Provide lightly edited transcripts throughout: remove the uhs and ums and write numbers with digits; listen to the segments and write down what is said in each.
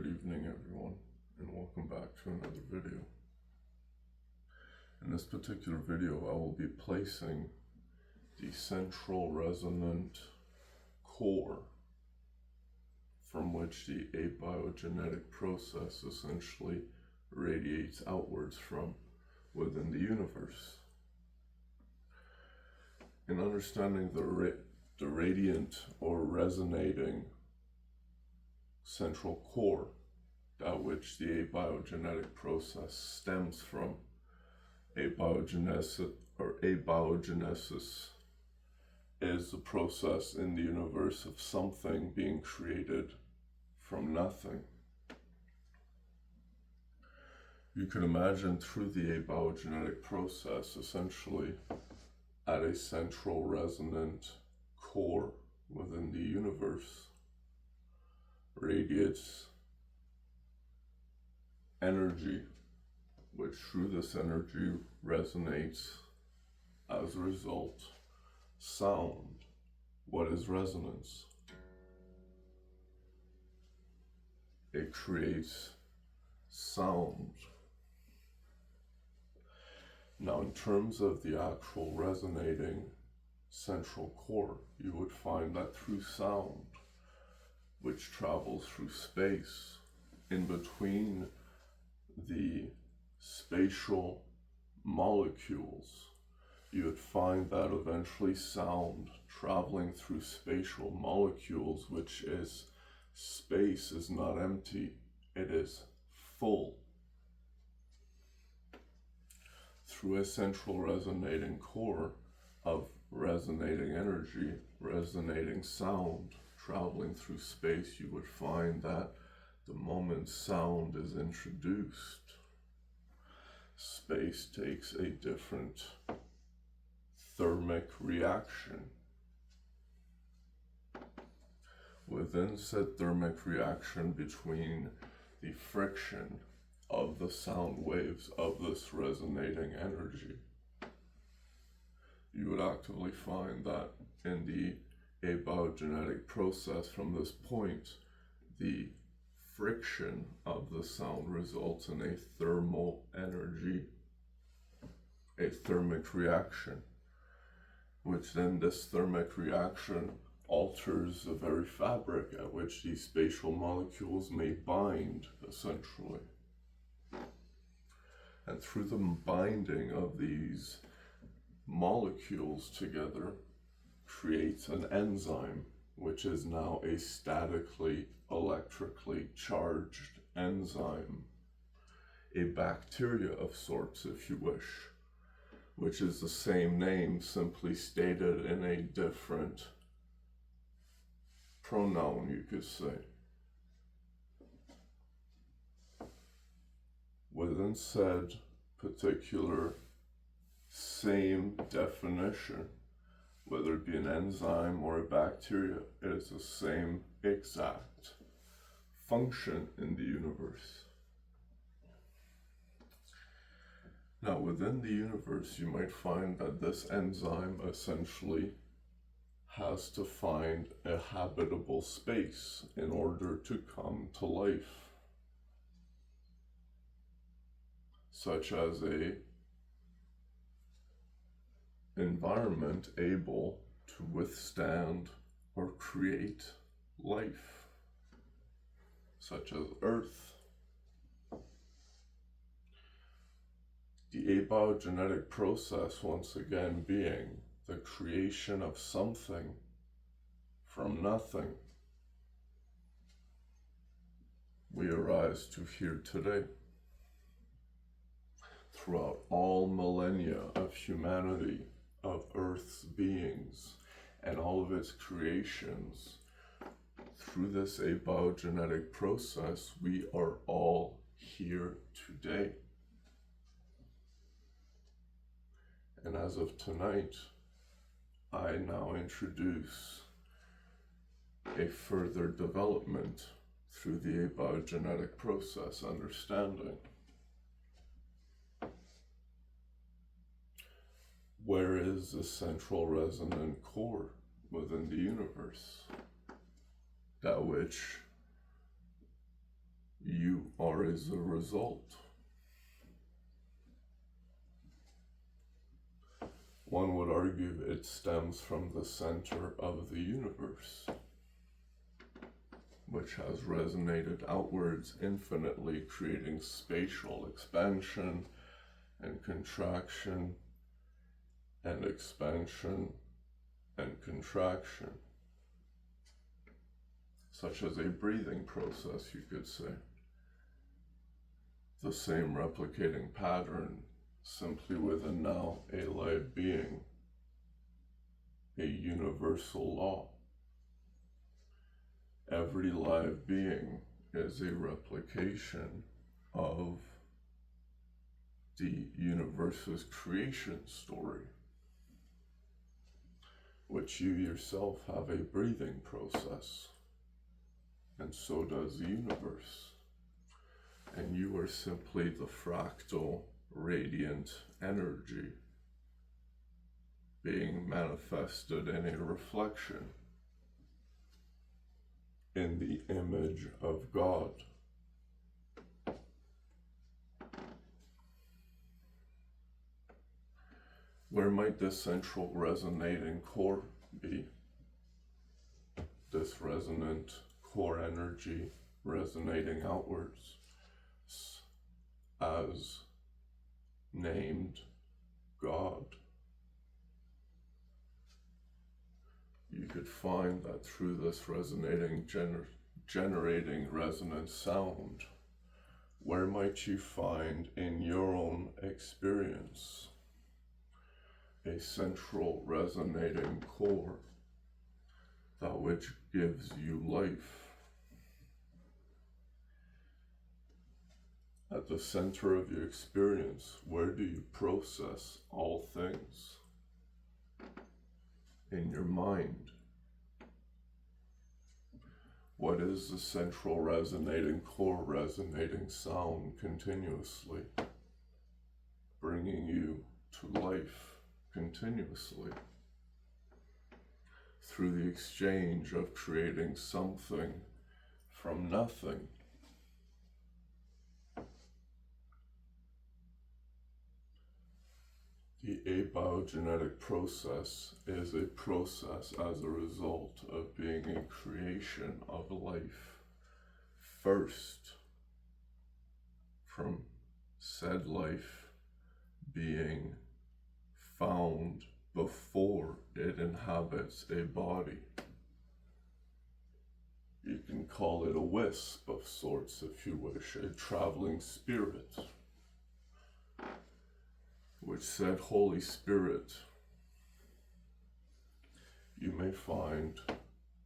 Good evening, everyone, and welcome back to another video. In this particular video, I will be placing the central resonant core from which the abiogenetic process essentially radiates outwards from within the universe. In understanding the radiant or resonating central core, that which the abiogenetic process stems from, abiogenesis is the process in the universe of something being created from nothing. You can imagine through the abiogenetic process essentially at a central resonant core within the universe radiates energy, which through this energy resonates as a result sound. What is resonance? It creates sound. Now, in terms of the actual resonating central core, you would find that through sound, which travels through space, in between the spatial molecules, you would find that eventually sound traveling through spatial molecules, which is space is not empty, it is full. Through a central resonating core of resonating energy, resonating sound, traveling through space, you would find that the moment sound is introduced, space takes a different thermic reaction. Within said thermic reaction between the friction of the sound waves of this resonating energy, you would actively find that in the abiogenetic process from this point, the friction of the sound results in a thermal energy, a thermic reaction, which then this thermic reaction alters the very fabric at which these spatial molecules may bind, essentially. And through the binding of these molecules together creates an enzyme, which is now a statically electrically charged enzyme, a bacteria of sorts, if you wish, which is the same name, simply stated in a different pronoun, you could say. Within said particular same definition, whether it be an enzyme or a bacteria, it is the same exact function in the universe. Now, within the universe, you might find that this enzyme essentially has to find a habitable space in order to come to life, such as a environment able to withstand or create life, such as Earth. The abiogenetic process, once again, being the creation of something from nothing, we arise to here today. Throughout all millennia of humanity, of Earth's beings, and all of its creations, through this abiogenetic process, we are all here today. And as of tonight, I now introduce a further development through the abiogenetic process understanding. Where is the central resonant core within the universe? That which you are as a result. One would argue it stems from the center of the universe, which has resonated outwards infinitely, creating spatial expansion and contraction and expansion and contraction, such as a breathing process, you could say. The same replicating pattern, simply within now a live being, a universal law. Every live being is a replication of the universe's creation story, which you yourself have a breathing process, and so does the universe. And you are simply the fractal, radiant energy being manifested in a reflection in the image of God. Where might this central resonating core be? This resonant core energy resonating outwards as named God. You could find that through this resonating, generating resonant sound, where might you find in your own experience a central resonating core, that which gives you life? At the center of your experience, where do you process all things? In your mind. What is the central resonating core resonating sound continuously, bringing you to life continuously through the exchange of creating something from nothing? The abiogenetic process is a process as a result of being a creation of life, first from said life being found before it inhabits a body. You can call it a wisp of sorts if you wish, a traveling spirit, which said Holy Spirit, you may find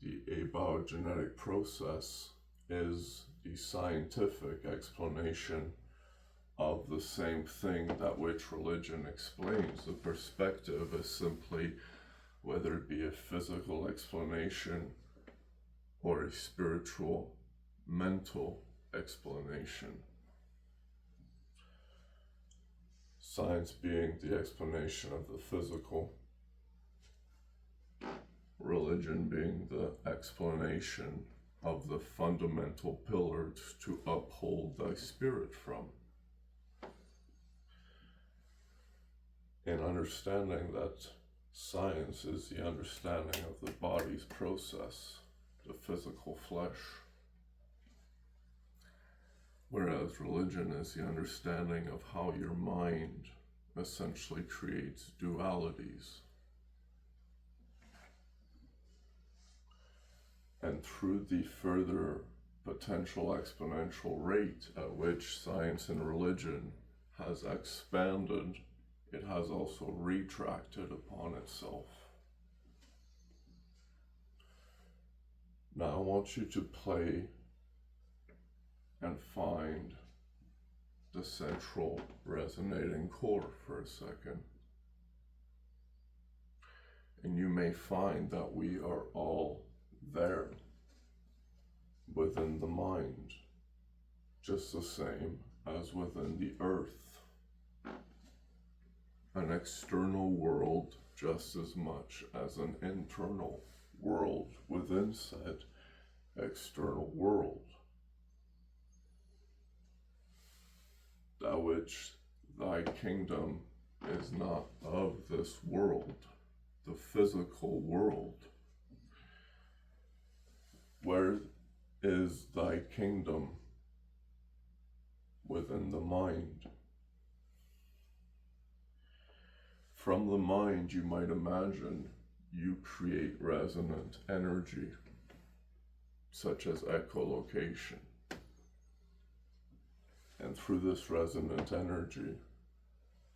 the abiogenetic process is the scientific explanation of the same thing that which religion explains. The perspective is simply, whether it be a physical explanation or a spiritual, mental explanation. Science being the explanation of the physical, religion being the explanation of the fundamental pillars to uphold thy spirit from. In understanding that science is the understanding of the body's process, the physical flesh, whereas religion is the understanding of how your mind essentially creates dualities. And through the further potential exponential rate at which science and religion has expanded, it has also retracted upon itself. Now I want you to play and find the central resonating core for a second. And you may find that we are all there within the mind, just the same as within the earth. An external world just as much as an internal world within said external world. which thy kingdom is not of this world, the physical world. Where is thy kingdom? Within the mind. From the mind, you might imagine, you create resonant energy, such as echolocation. And through this resonant energy,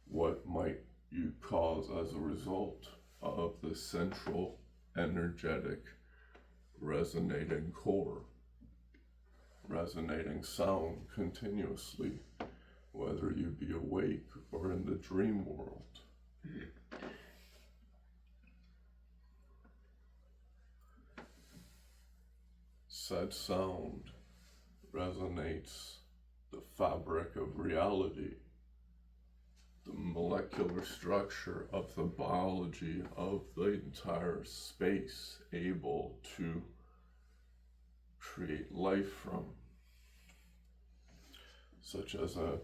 what might you cause as a result of the central energetic resonating core, resonating sound continuously, whether you be awake or in the dream world? Said sound resonates the fabric of reality, the molecular structure of the biology of the entire space, able to create life from, such as a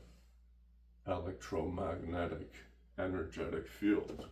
electromagnetic energetic field.